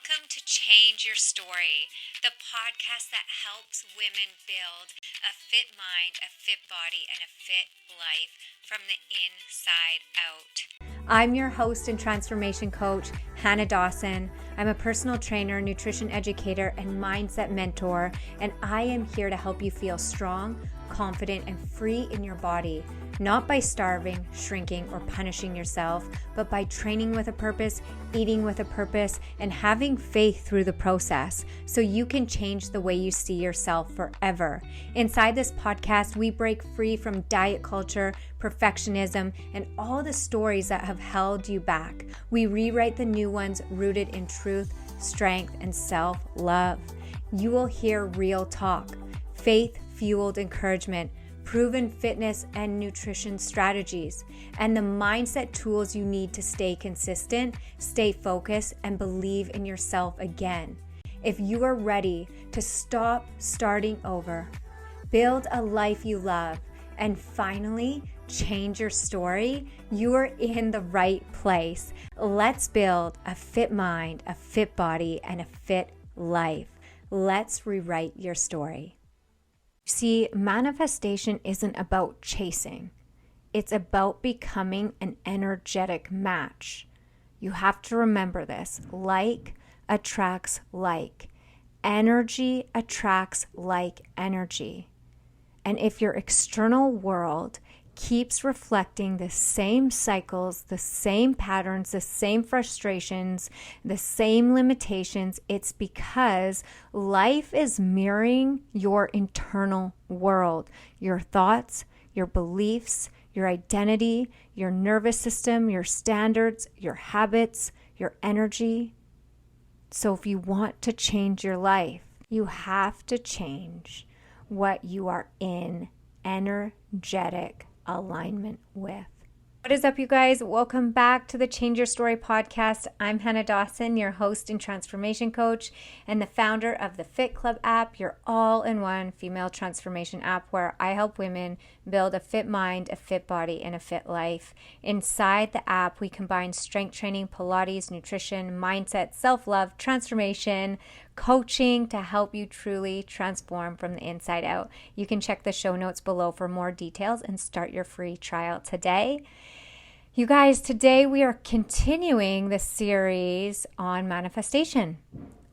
Welcome to Change Your Story, the podcast that helps women build a fit mind, a fit body, and a fit life from the inside out. I'm your host and transformation coach, Hannah Dawson. I'm a personal trainer, nutrition educator, and mindset mentor, and I am here to help you feel strong, confident, and free in your body. Not by starving, shrinking, or punishing yourself, but by training with a purpose, eating with a purpose, and having faith through the process so you can change the way you see yourself forever. Inside this podcast, we break free from diet culture, perfectionism, and all the stories that have held you back. We rewrite the new ones rooted in truth, strength, and self-love. You will hear real talk, faith-fueled encouragement, proven fitness and nutrition strategies, and the mindset tools you need to stay consistent, stay focused, and believe in yourself again. If you are ready to stop starting over, build a life you love, and finally change your story, you are in the right place. Let's build a fit mind, a fit body, and a fit life. Let's rewrite your story. See, manifestation isn't about chasing. It's about becoming an energetic match. You have to remember this. Like attracts like. Energy attracts like energy. And if your external world keeps reflecting the same cycles, the same patterns, the same frustrations, the same limitations, it's because life is mirroring your internal world, your thoughts, your beliefs, your identity, your nervous system, your standards, your habits, your energy. So if you want to change your life, you have to change what you are in energetic alignment with. What is up, you guys? Welcome back to the Change Your Story podcast. I'm Hannah Dawson, your host and transformation coach, and the founder of the Fit Club app, your all-in-one female transformation app where I help women build a fit mind, a fit body, and a fit life. Inside the app, we combine strength training, Pilates, nutrition, mindset, self-love, transformation, coaching to help you truly transform from the inside out. You can check the show notes below for more details and start your free trial today. You guys, today we are continuing the series on manifestation.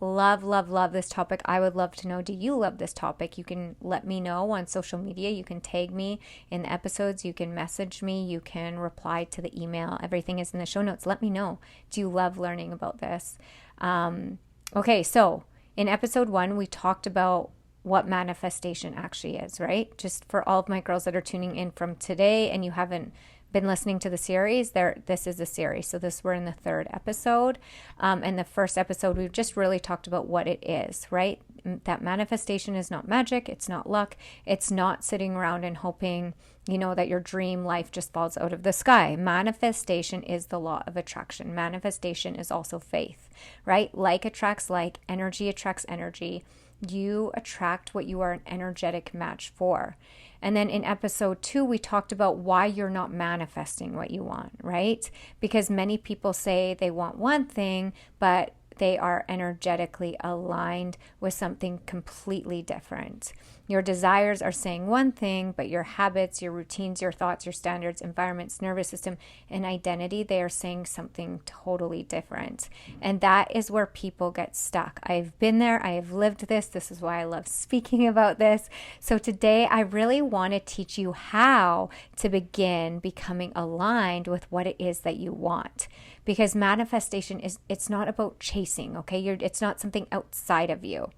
Love, love, love this topic. I would love to know, do you love this topic? You can let me know on social media. You can tag me in the episodes. You can message me. You can reply to the email. Everything is in the show notes. Let me know. Do you love learning about this? Okay, so in episode 1, we talked about what manifestation actually is, right? Just for all of my girls that are tuning in from today and you haven't been listening to the series, this is a series. So we're in the 3rd episode. And the first episode, we've just really talked about what it is, right? That manifestation is not magic. It's not luck. It's not sitting around and hoping, that your dream life just falls out of the sky. Manifestation is the law of attraction. Manifestation is also faith, right? Like attracts like, energy attracts energy. You attract what you are an energetic match for. And then in episode 2, we talked about why you're not manifesting what you want, right? Because many people say they want one thing, but they are energetically aligned with something completely different. Your desires are saying one thing, but your habits, your routines, your thoughts, your standards, environments, nervous system, and identity, they are saying something totally different. And that is where people get stuck. I've been there. I have lived this. This is why I love speaking about this. So today, I really want to teach you how to begin becoming aligned with what it is that you want. Because manifestation it's not about chasing, okay? It's not something outside of you.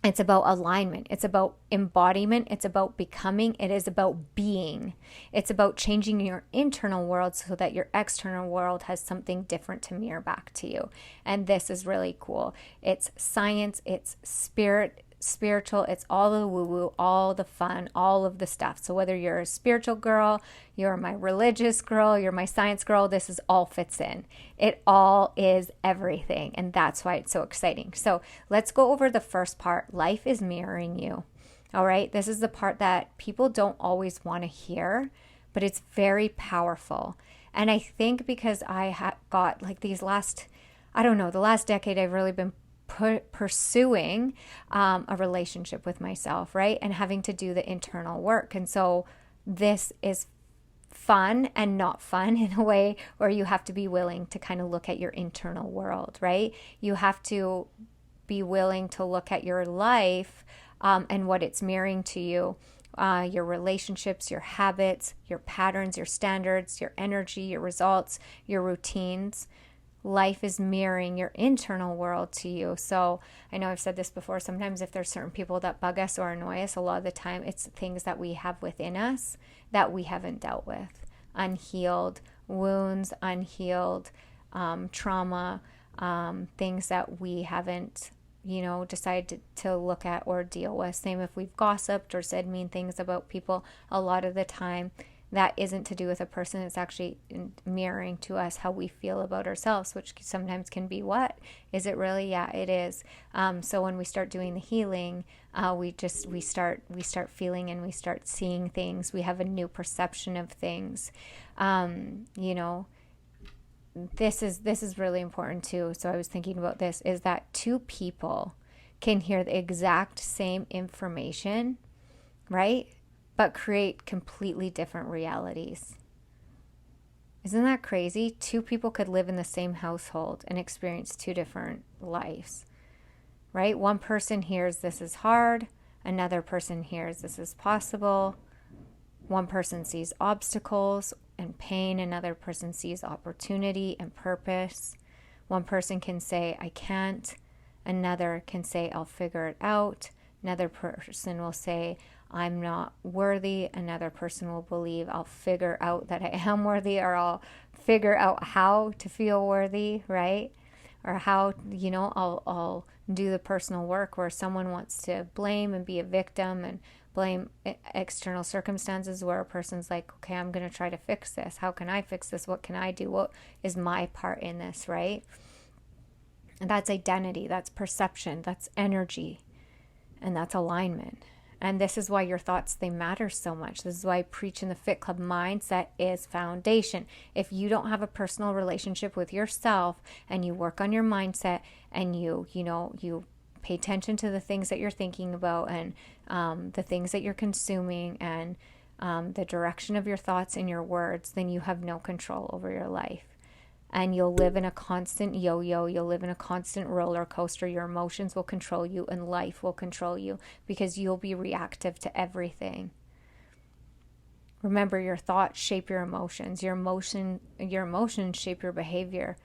It's about alignment. It's about embodiment. It's about becoming. It is about being. It's about changing your internal world so that your external world has something different to mirror back to you. And this is really cool. It's science. It's spiritual. It's all the woo-woo, all the fun, all of the stuff. So whether you're a spiritual girl, you're my religious girl, you're my science girl, this is all fits in. It all is everything. And that's why it's so exciting. So let's go over the first part. Life is mirroring you. All right. This is the part that people don't always want to hear, but it's very powerful. And I think because I got like these last I don't know, the last decade I've really been pursuing a relationship with myself, right? And having to do the internal work. And so this is fun and not fun in a way where you have to be willing to kind of look at your internal world, right? You have to be willing to look at your life and what it's mirroring to you, your relationships, your habits, your patterns, your standards, your energy, your results, your routines. Life is mirroring your internal world to you. So I know I've said this before, sometimes if there's certain people that bug us or annoy us, a lot of the time it's things that we have within us that we haven't dealt with. Unhealed wounds, unhealed trauma, things that we haven't, decided to look at or deal with. Same if we've gossiped or said mean things about people, a lot of the time that isn't to do with a person. It's actually mirroring to us how we feel about ourselves, which sometimes can be, what is it really? Yeah, it is. So when we start doing the healing, we start feeling and we start seeing things. We have a new perception of things. This is really important too. So I was thinking about this, is that two people can hear the exact same information, right? But create completely different realities. Isn't that crazy? Two people could live in the same household and experience two different lives, right? One person hears this is hard. Another person hears this is possible. One person sees obstacles and pain. Another person sees opportunity and purpose. One person can say, I can't. Another can say, I'll figure it out. Another person will say, I'm not worthy. Another person will believe I'll figure out that I am worthy, or I'll figure out how to feel worthy, right? Or how, I'll do the personal work where someone wants to blame and be a victim and blame external circumstances, where a person's like, okay, I'm going to try to fix this. How can I fix this? What can I do? What is my part in this, right? And that's identity, that's perception, that's energy, and that's alignment. And this is why your thoughts, they matter so much. This is why I preach in the Fit Club, mindset is foundation. If you don't have a personal relationship with yourself and you work on your mindset and you pay attention to the things that you're thinking about and the things that you're consuming and the direction of your thoughts and your words, then you have no control over your life. And you'll live in a constant yo-yo. You'll live in a constant roller coaster. Your emotions will control you and life will control you because you'll be reactive to everything. Remember, your thoughts shape your emotions. Your emotions shape your behavior.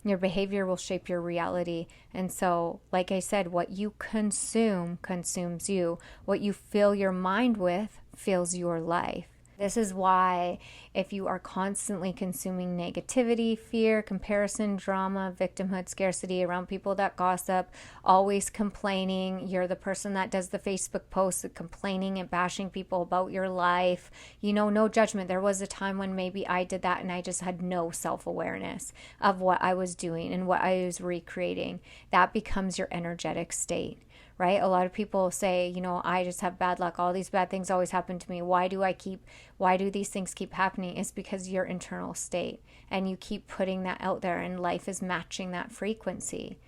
Your behavior will shape your reality. And so, like I said, what you consume consumes you. What you fill your mind with fills your life. This is why if you are constantly consuming negativity, fear, comparison, drama, victimhood, scarcity around people that gossip, always complaining, you're the person that does the Facebook posts complaining and bashing people about your life, no judgment. There was a time when maybe I did that and I just had no self-awareness of what I was doing and what I was recreating. That becomes your energetic state. Right? A lot of people say, I just have bad luck. All these bad things always happen to me. Why do these things keep happening? It's because your internal state, and you keep putting that out there, and life is matching that frequency,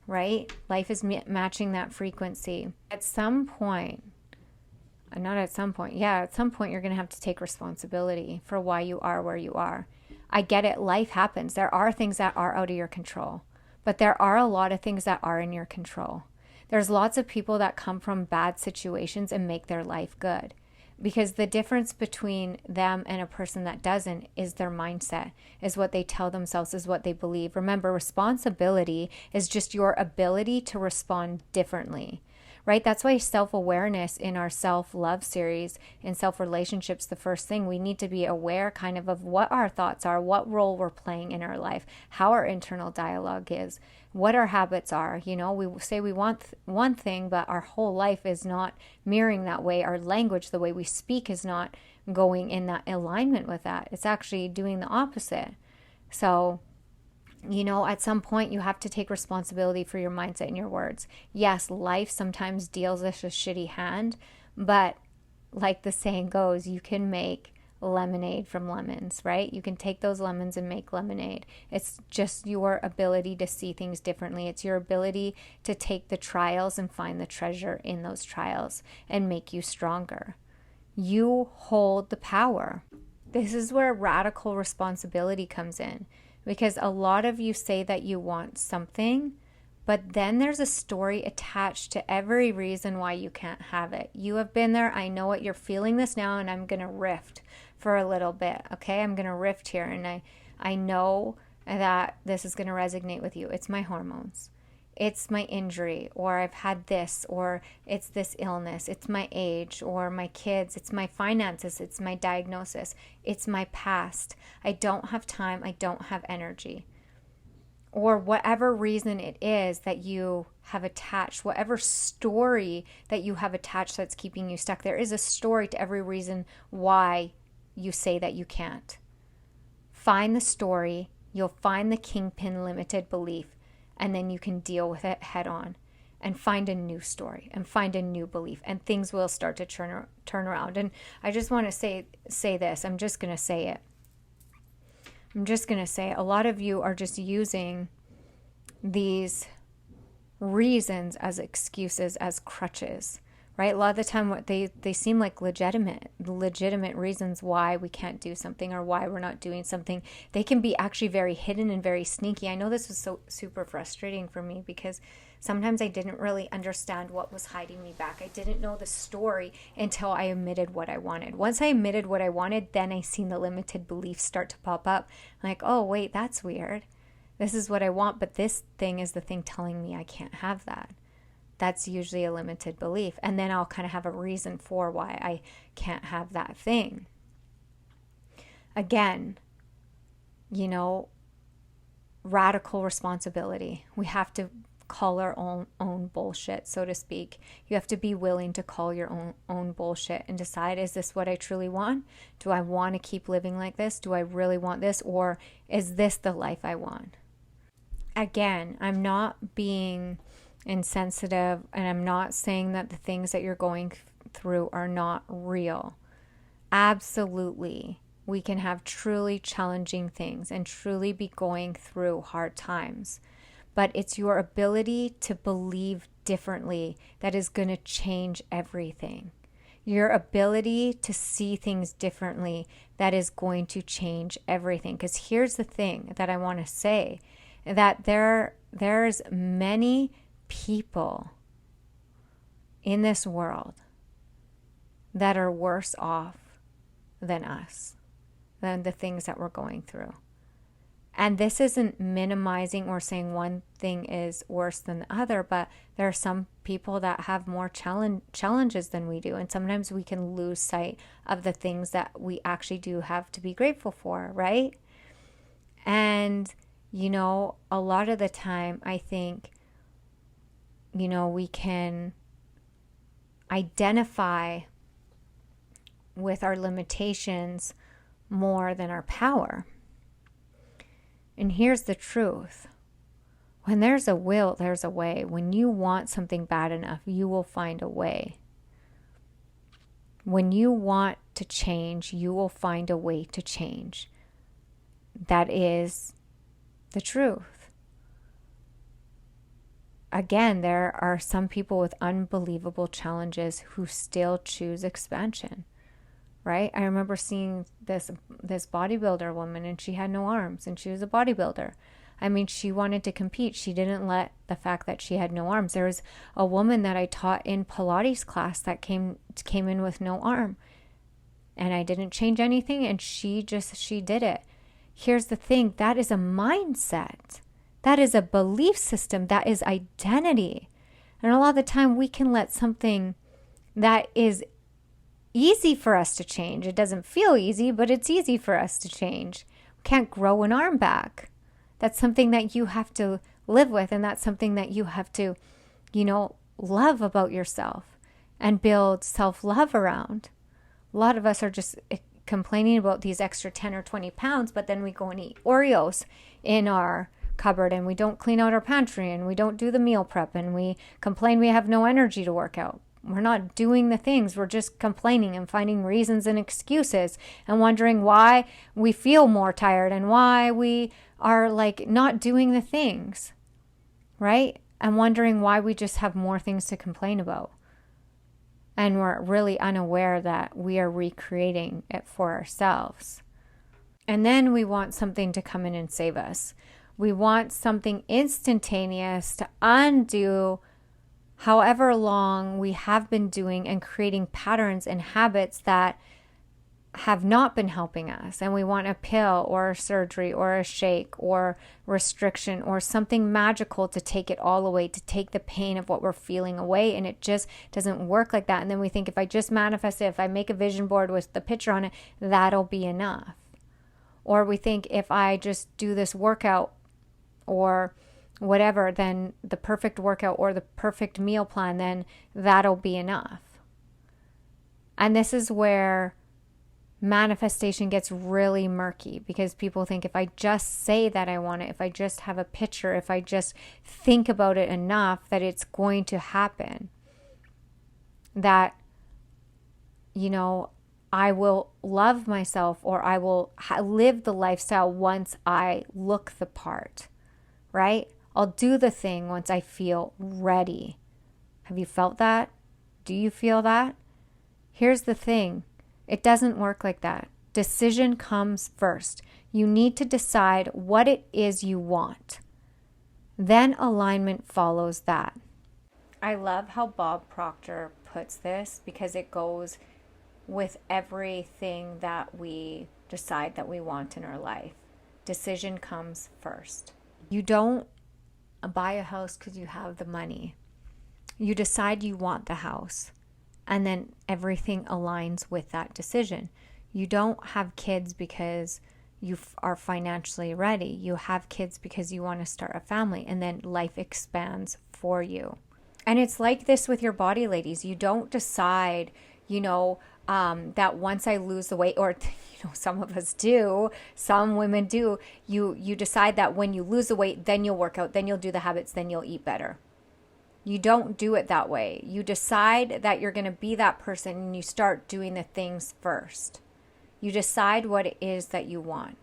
right? Life is matching that frequency. At some point, you're going to have to take responsibility for why you are where you are. I get it. Life happens. There are things that are out of your control, but there are a lot of things that are in your control. There's lots of people that come from bad situations and make their life good, because the difference between them and a person that doesn't is their mindset, is what they tell themselves, is what they believe. Remember, responsibility is just your ability to respond differently, right? That's why self-awareness in our self-love series, in self-relationships, the first thing we need to be aware kind of what our thoughts are, what role we're playing in our life, how our internal dialogue is, what our habits are. We say we want one thing, but our whole life is not mirroring that way. Our language, the way we speak, is not going in that alignment with that. It's actually doing the opposite. So, at some point you have to take responsibility for your mindset and your words. Yes, life sometimes deals us a shitty hand, but like the saying goes, you can make lemonade from lemons, right? You can take those lemons and make lemonade. It's just your ability to see things differently. It's your ability to take the trials and find the treasure in those trials and make you stronger. You hold the power. This is where radical responsibility comes in, because a lot of you say that you want something, but then there's a story attached to every reason why you can't have it. You have been there. I know it. You're feeling this now, and I'm going to rift for a little bit, okay? I'm going to rift here, and I know that this is going to resonate with you. It's my hormones. It's my injury, or I've had this, or it's this illness. It's my age, or my kids. It's my finances. It's my diagnosis. It's my past. I don't have time. I don't have energy. Or whatever reason it is that you have attached, whatever story that you have attached that's keeping you stuck. There is a story to every reason why you say that you can't. Find the story, you'll find the kingpin limited belief, and then you can deal with it head on and find a new story and find a new belief, and things will start to turn around. And I just want to say this. I'm just going to say it. A lot of you are just using these reasons as excuses, as crutches, right? A lot of the time what they seem like legitimate reasons why we can't do something or why we're not doing something. They can be actually very hidden and very sneaky. I know this was so super frustrating for me because sometimes I didn't really understand what was hiding me back. I didn't know the story until I admitted what I wanted. Once I admitted what I wanted, then I seen the limited beliefs start to pop up. I'm like, oh, wait, that's weird. This is what I want, but this thing is the thing telling me I can't have that. That's usually a limited belief. And then I'll kind of have a reason for why I can't have that thing. Again, radical responsibility. We have to call our own bullshit, so to speak. You have to be willing to call your own bullshit and decide, is this what I truly want? Do I want to keep living like this? Do I really want this? Or is this the life I want? Again, I'm not being insensitive, and I'm not saying that the things that you're going through are not real. Absolutely. We can have truly challenging things and truly be going through hard times. But it's your ability to believe differently that is going to change everything. Your ability to see things differently that is going to change everything. Because here's the thing that I want to say, that there's many people in this world that are worse off than us, than the things that we're going through. And this isn't minimizing or saying one thing is worse than the other, but there are some people that have more challenges than we do. And sometimes we can lose sight of the things that we actually do have to be grateful for, right? And, a lot of the time, I think, we can identify with our limitations more than our power. And here's the truth. When there's a will, there's a way. When you want something bad enough, you will find a way. When you want to change, you will find a way to change. That is the truth. Again, there are some people with unbelievable challenges who still choose expansion. Right? I remember seeing this bodybuilder woman, and she had no arms, and she was a bodybuilder. I mean, she wanted to compete. She didn't let the fact that she had no arms. There was a woman that I taught in Pilates class that came in with no arm, and I didn't change anything, and she did it. Here's the thing. That is a mindset. That is a belief system. That is identity. And a lot of the time we can let something that is easy for us to change. It doesn't feel easy, but it's easy for us to change. We can't grow an arm back. That's something that you have to live with, and that's something that you have to, love about yourself and build self-love around. A lot of us are just complaining about these extra 10 or 20 pounds, but then we go and eat Oreos in our cupboard, and we don't clean out our pantry, and we don't do the meal prep, and we complain we have no energy to work out. we're not doing the things. We're just complaining and finding reasons and excuses and wondering why we feel more tired and why we are like not doing the things, right? And wondering why we just have more things to complain about. And we're really unaware that we are recreating it for ourselves. And then we want something to come in and save us. We want something instantaneous to undo however long we have been doing and creating patterns and habits that have not been helping us. And we want a pill or a surgery or a shake or restriction or something magical to take it all away, to take the pain of what we're feeling away. And it just doesn't work like that. And then we think if I just manifest it, if I make a vision board with the picture on it, that'll be enough. Or we think if I just do this workout or whatever, then the perfect workout or the perfect meal plan, then that'll be enough. And this is where manifestation gets really murky, because people think if I just say that I want it, if I just have a picture, if I just think about it enough, that it's going to happen. That, I will love myself, or I will live the lifestyle once I look the part, right? I'll do the thing once I feel ready. Have you felt that? Do you feel that? Here's the thing. It doesn't work like that. Decision comes first. You need to decide what it is you want. Then alignment follows that. I love how Bob Proctor puts this, because it goes with everything that we decide that we want in our life. Decision comes first. You don't buy a house because you have the money. You decide you want the house, and then everything aligns with that decision. You don't have kids because you are financially ready. You have kids because you want to start a family, and then life expands for you. And it's like this with your body, ladies. You don't decide, that once I lose the weight, or some of us do, some women do, you decide that when you lose the weight, then you'll work out, then you'll do the habits, then you'll eat better. You don't do it that way. You decide that you're going to be that person, and you start doing the things first. You decide what it is that you want,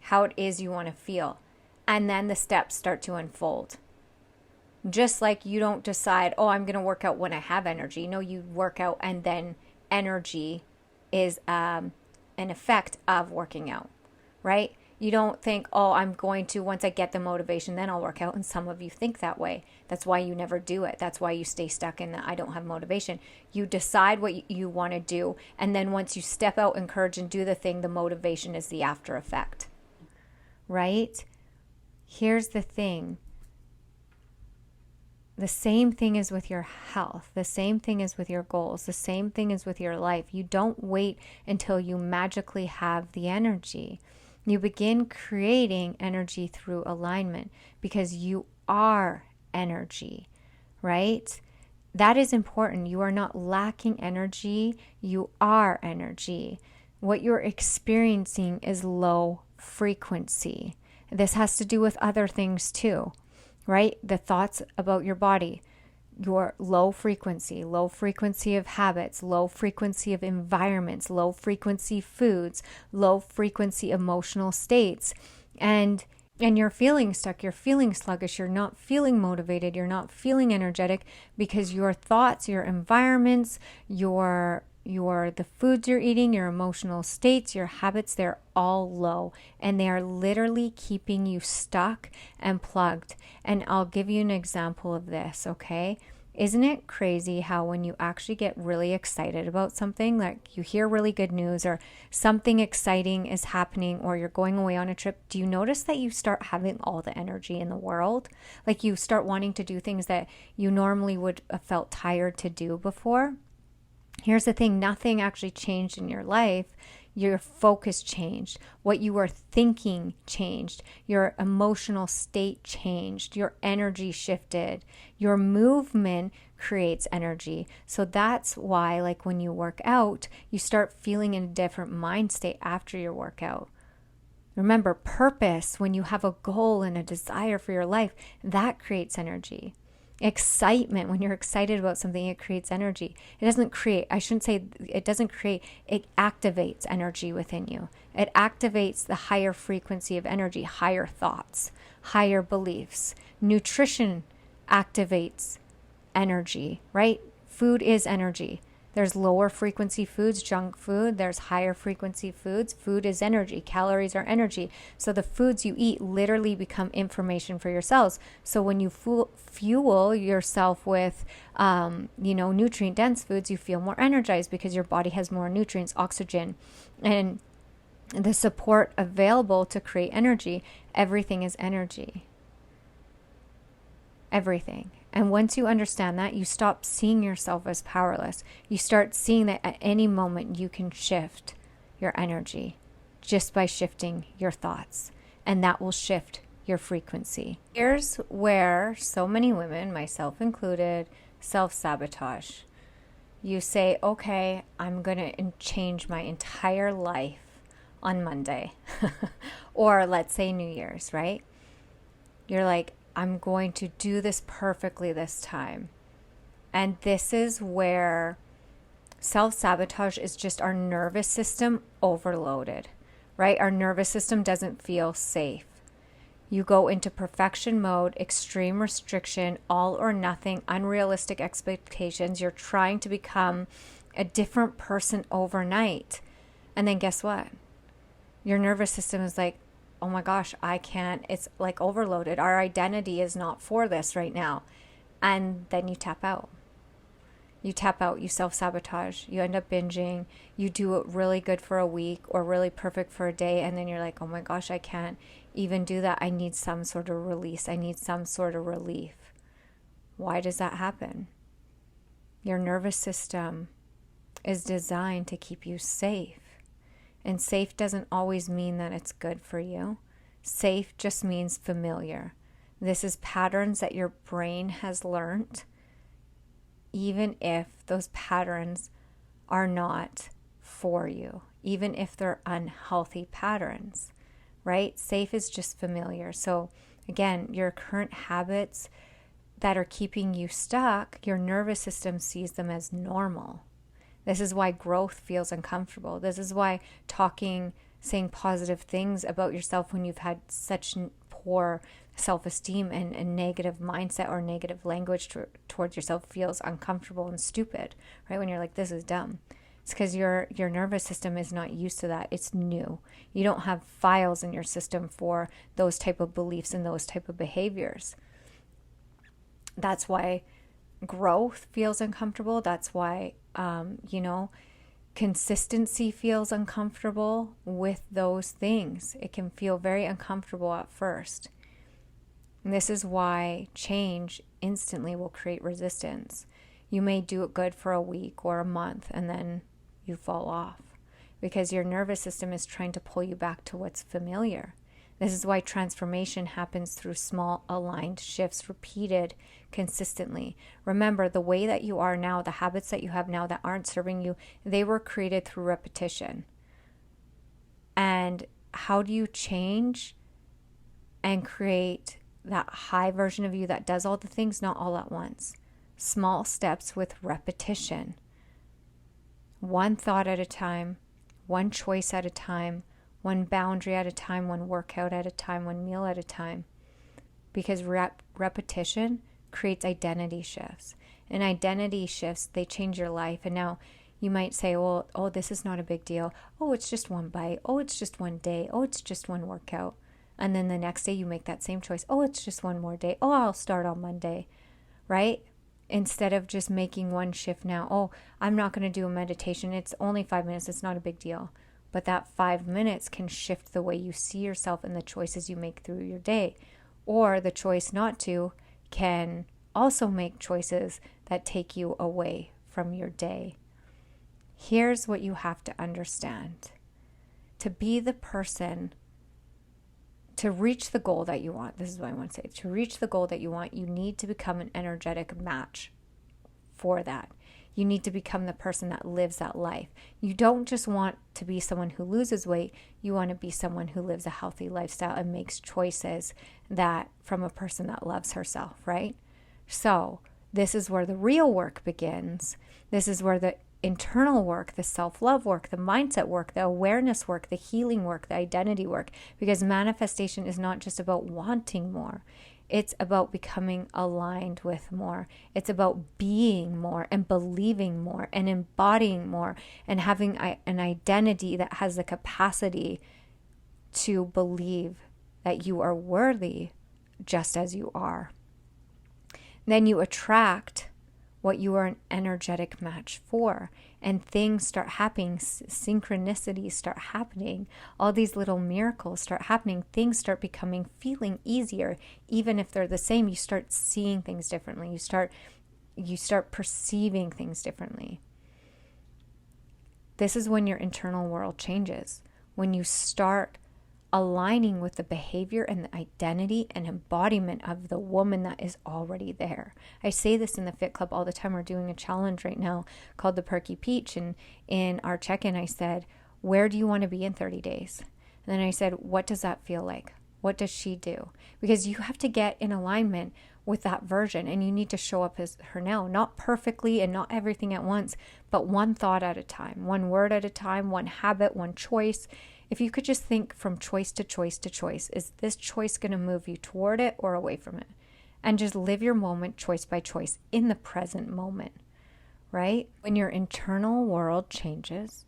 how it is you want to feel, and then the steps start to unfold. Just like you don't decide, I'm going to work out when I have energy. No, you work out, and then energy is an effect of working out, right? You don't think, I'm going to, once I get the motivation, then I'll work out. And some of you think that way. That's why you never do it. That's why you stay stuck in the I don't have motivation. You decide what you want to do. And then once you step out in courage and do the thing, the motivation is the after effect, right? Here's the thing. The same thing is with your health. The same thing is with your goals. The same thing is with your life. You don't wait until you magically have the energy. You begin creating energy through alignment, because you are energy, right? That is important. You are not lacking energy. You are energy. What you're experiencing is low frequency. This has to do with other things too, right? The thoughts about your body, your low frequency of habits, low frequency of environments, low frequency foods, low frequency emotional states. And you're feeling stuck, you're feeling sluggish, you're not feeling motivated, you're not feeling energetic, because your thoughts, your environments, the foods you're eating, your emotional states, your habits, they're all low, and they are literally keeping you stuck and plugged. And I'll give you an example of this, okay? Isn't it crazy how when you actually get really excited about something, like you hear really good news or something exciting is happening, or you're going away on a trip, do you notice that you start having all the energy in the world? Like you start wanting to do things that you normally would have felt tired to do before? Here's the thing, nothing actually changed in your life. Your focus changed. What you were thinking changed. Your emotional state changed. Your energy shifted. Your movement creates energy. So that's why, like when you work out, you start feeling in a different mind state after your workout. Remember, purpose, when you have a goal and a desire for your life, that creates energy. Excitement, when you're excited about something, it creates energy. It doesn't create, I shouldn't say it doesn't create, it activates energy within you. It activates the higher frequency of energy, higher thoughts, higher beliefs. Nutrition activates energy, right? Food is energy. There's lower frequency foods, junk food. There's higher frequency foods. Food is energy. Calories are energy. So the foods you eat literally become information for your cells. So when you fuel yourself with, nutrient dense foods, you feel more energized because your body has more nutrients, oxygen, and the support available to create energy. Everything is energy. Everything. And once you understand that, you stop seeing yourself as powerless. You start seeing that at any moment you can shift your energy just by shifting your thoughts. And that will shift your frequency. Here's where so many women, myself included, self-sabotage. You say, okay, I'm going to change my entire life on Monday. Or let's say New Year's, right? You're like, I'm going to do this perfectly this time. And this is where self-sabotage is just our nervous system overloaded, right? Our nervous system doesn't feel safe. You go into perfection mode, extreme restriction, all or nothing, unrealistic expectations. You're trying to become a different person overnight. And then guess what? Your nervous system is like, oh my gosh, I can't, it's like overloaded. Our identity is not for this right now. And then you tap out. You tap out, you self-sabotage, you end up binging, you do it really good for a week or really perfect for a day. And then you're like, oh my gosh, I can't even do that. I need some sort of release. I need some sort of relief. Why does that happen? Your nervous system is designed to keep you safe. And safe doesn't always mean that it's good for you. Safe just means familiar. This is patterns that your brain has learned, even if those patterns are not for you, even if they're unhealthy patterns, right? Safe is just familiar. So again, your current habits that are keeping you stuck, your nervous system sees them as normal. This is why growth feels uncomfortable. This is why saying positive things about yourself when you've had such poor self-esteem and negative mindset or negative language towards yourself feels uncomfortable and stupid, right? When you're like, this is dumb. It's because your nervous system is not used to that. It's new. You don't have files in your system for those type of beliefs and those type of behaviors. That's why growth feels uncomfortable. That's why consistency feels uncomfortable with those things. It can feel very uncomfortable at first. And this is why change instantly will create resistance. You may do it good for a week or a month and then you fall off because your nervous system is trying to pull you back to what's familiar. This is why transformation happens through small aligned shifts repeated consistently. Remember, the way that you are now, the habits that you have now that aren't serving you, they were created through repetition. And how do you change and create that high version of you that does all the things, not all at once? Small steps with repetition. One thought at a time, one choice at a time, one boundary at a time, one workout at a time, one meal at a time. Because repetition creates identity shifts. And identity shifts, they change your life. And now you might say, well, oh, this is not a big deal. Oh, it's just one bite. Oh, it's just one day. Oh, it's just one workout. And then the next day you make that same choice. Oh, it's just one more day. Oh, I'll start on Monday, right? Instead of just making one shift now. Oh, I'm not going to do a meditation. It's only 5 minutes. It's not a big deal. But that 5 minutes can shift the way you see yourself and the choices you make through your day. Or the choice not to can also make choices that take you away from your day. Here's what you have to understand. To be the person, to reach the goal that you want, this is what I want to say, to reach the goal that you want, you need to become an energetic match for that. You need to become the person that lives that life. You don't just want to be someone who loses weight. You want to be someone who lives a healthy lifestyle and makes choices that from a person that loves herself, right? So this is where the real work begins. This is where the internal work, the self-love work, the mindset work, the awareness work, the healing work, the identity work, because manifestation is not just about wanting more. It's about becoming aligned with more. It's about being more and believing more and embodying more and having an identity that has the capacity to believe that you are worthy just as you are. Then you attract what you are an energetic match for, and things start happening, synchronicities start happening, all these little miracles start happening, things start feeling easier. Even if they're the same, you start seeing things differently, you start perceiving things differently. This is when your internal world changes, when you start aligning with the behavior and the identity and embodiment of the woman that is already there. I say this in the Fit Club all the time. We're doing a challenge right now called the Perky Peach. And in our check-in, I said, where do you want to be in 30 days? And then I said, what does that feel like? What does she do? Because you have to get in alignment with that version, and you need to show up as her now, not perfectly and not everything at once, but one thought at a time, one word at a time, one habit, one choice. If you could just think from choice to choice to choice, is this choice going to move you toward it or away from it? And just live your moment choice by choice in the present moment, right? When your internal world changes,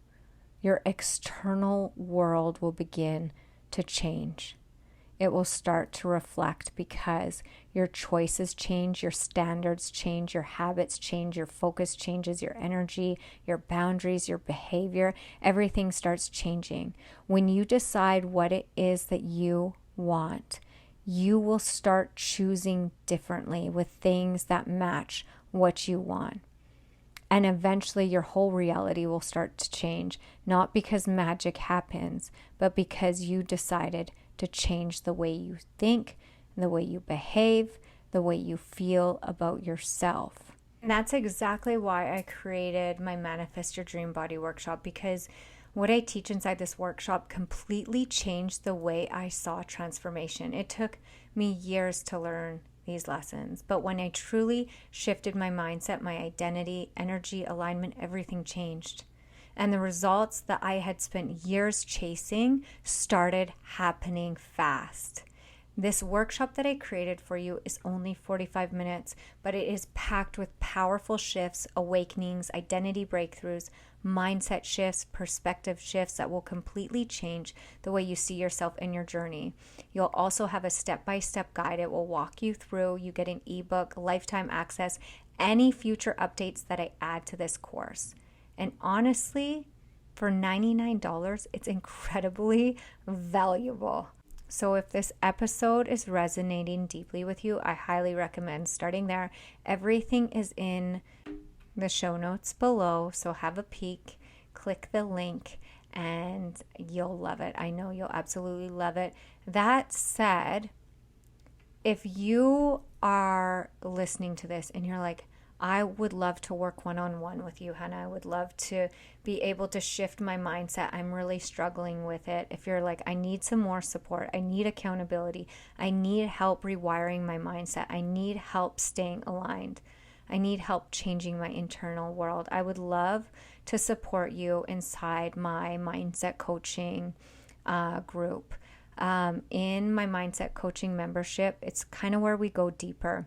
your external world will begin to change. It will start to reflect because your choices change, your standards change, your habits change, your focus changes, your energy, your boundaries, your behavior, everything starts changing. When you decide what it is that you want, you will start choosing differently with things that match what you want. And eventually your whole reality will start to change, not because magic happens, but because you decided to change the way you think, the way you behave, the way you feel about yourself. And that's exactly why I created my Manifest Your Dream Body workshop, because what I teach inside this workshop completely changed the way I saw transformation. It took me years to learn these lessons, but when I truly shifted my mindset, my identity, energy, alignment, everything changed. And the results that I had spent years chasing started happening fast. This workshop that I created for you is only 45 minutes, but it is packed with powerful shifts, awakenings, identity breakthroughs, mindset shifts, perspective shifts that will completely change the way you see yourself in your journey. You'll also have a step-by-step guide. It will walk you through. You get an ebook, lifetime access, any future updates that I add to this course. And honestly, for $99, it's incredibly valuable. So if this episode is resonating deeply with you, I highly recommend starting there. Everything is in the show notes below, so have a peek, click the link, and you'll love it. I know you'll absolutely love it. That said, if you are listening to this and you're like, I would love to work one-on-one with you, Hannah. I would love to be able to shift my mindset. I'm really struggling with it. If you're like, I need some more support, I need accountability, I need help rewiring my mindset, I need help staying aligned, I need help changing my internal world, I would love to support you inside my mindset coaching group. In my mindset coaching membership, it's kind of where we go deeper.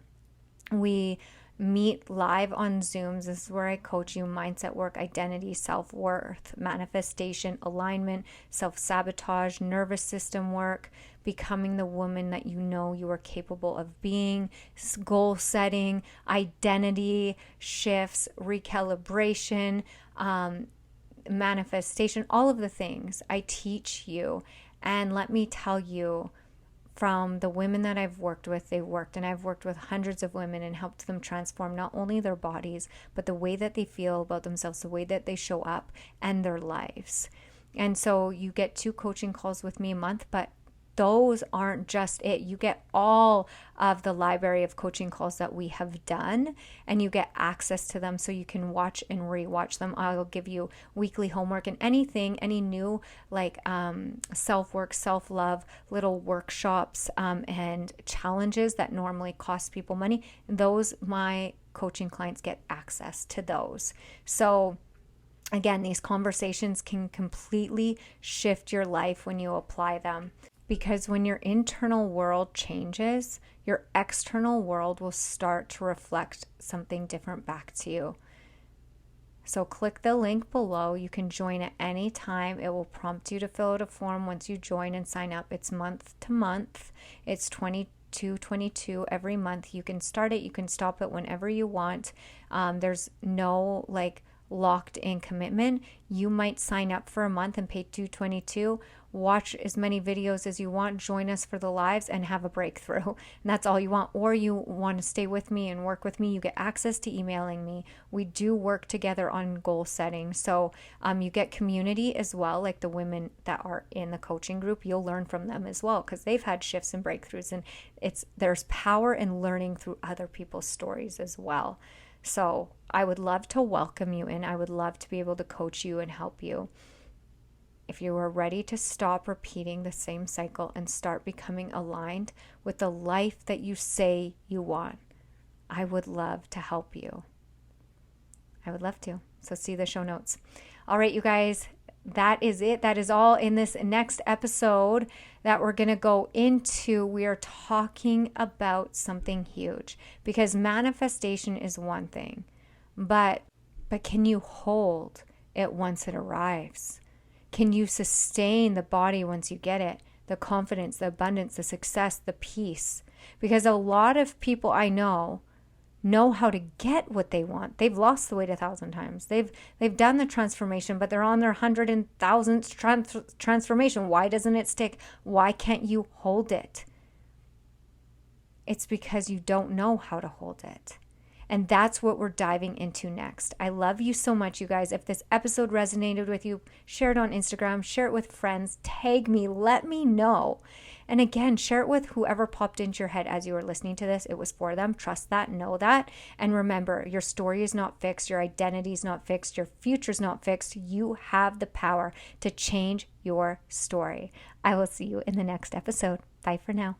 We meet live on Zooms. This is where I coach you mindset work, identity, self-worth, manifestation, alignment, self-sabotage, nervous system work, becoming the woman that you know you are capable of being, goal setting, identity shifts, recalibration, manifestation, all of the things I teach you. And let me tell you, from the women that I've worked with, and I've worked with hundreds of women and helped them transform not only their bodies, but the way that they feel about themselves, the way that they show up, and their lives. And so you get 2 coaching calls with me a month, but those aren't just it. You get all of the library of coaching calls that we have done, and you get access to them so you can watch and rewatch them. I'll give you weekly homework and anything, any new like self-work, self-love, little workshops and challenges that normally cost people money. Those, my coaching clients get access to those. So again, these conversations can completely shift your life when you apply them. Because when your internal world changes, your external world will start to reflect something different back to you. So click the link below. You can join at any time. It will prompt you to fill out a form once you join and sign up. It's month to month. It's $22.22 every month. You can start it. You can stop it whenever you want. There's no like locked in commitment. You might sign up for a month and pay $222, watch as many videos as you want, join us for the lives, and have a breakthrough. And that's all you want. Or you want to stay with me and work with me, you get access to emailing me. We do work together on goal setting. So you get community as well, like the women that are in the coaching group. You'll learn from them as well because they've had shifts and breakthroughs, and there's power in learning through other people's stories as well. So I would love to welcome you in. I would love to be able to coach you and help you. If you are ready to stop repeating the same cycle and start becoming aligned with the life that you say you want, I would love to help you. I would love to. So see the show notes. All right, you guys, that is it. That is all in this next episode that we're going to go into. We are talking about something huge, because manifestation is one thing, but can you hold it once it arrives? Can you sustain the body once you get it? The confidence, the abundance, the success, the peace? Because a lot of people I know how to get what they want. They've lost the weight 1,000 times. They've done the transformation, but they're on their 110,000th transformation. Why doesn't it stick? Why can't you hold it? It's because you don't know how to hold it. And that's what we're diving into next. I love you so much, you guys. If this episode resonated with you, share it on Instagram, share it with friends, tag me, let me know. And again, share it with whoever popped into your head as you were listening to this. It was for them. Trust that, know that. And remember, your story is not fixed. Your identity is not fixed. Your future is not fixed. You have the power to change your story. I will see you in the next episode. Bye for now.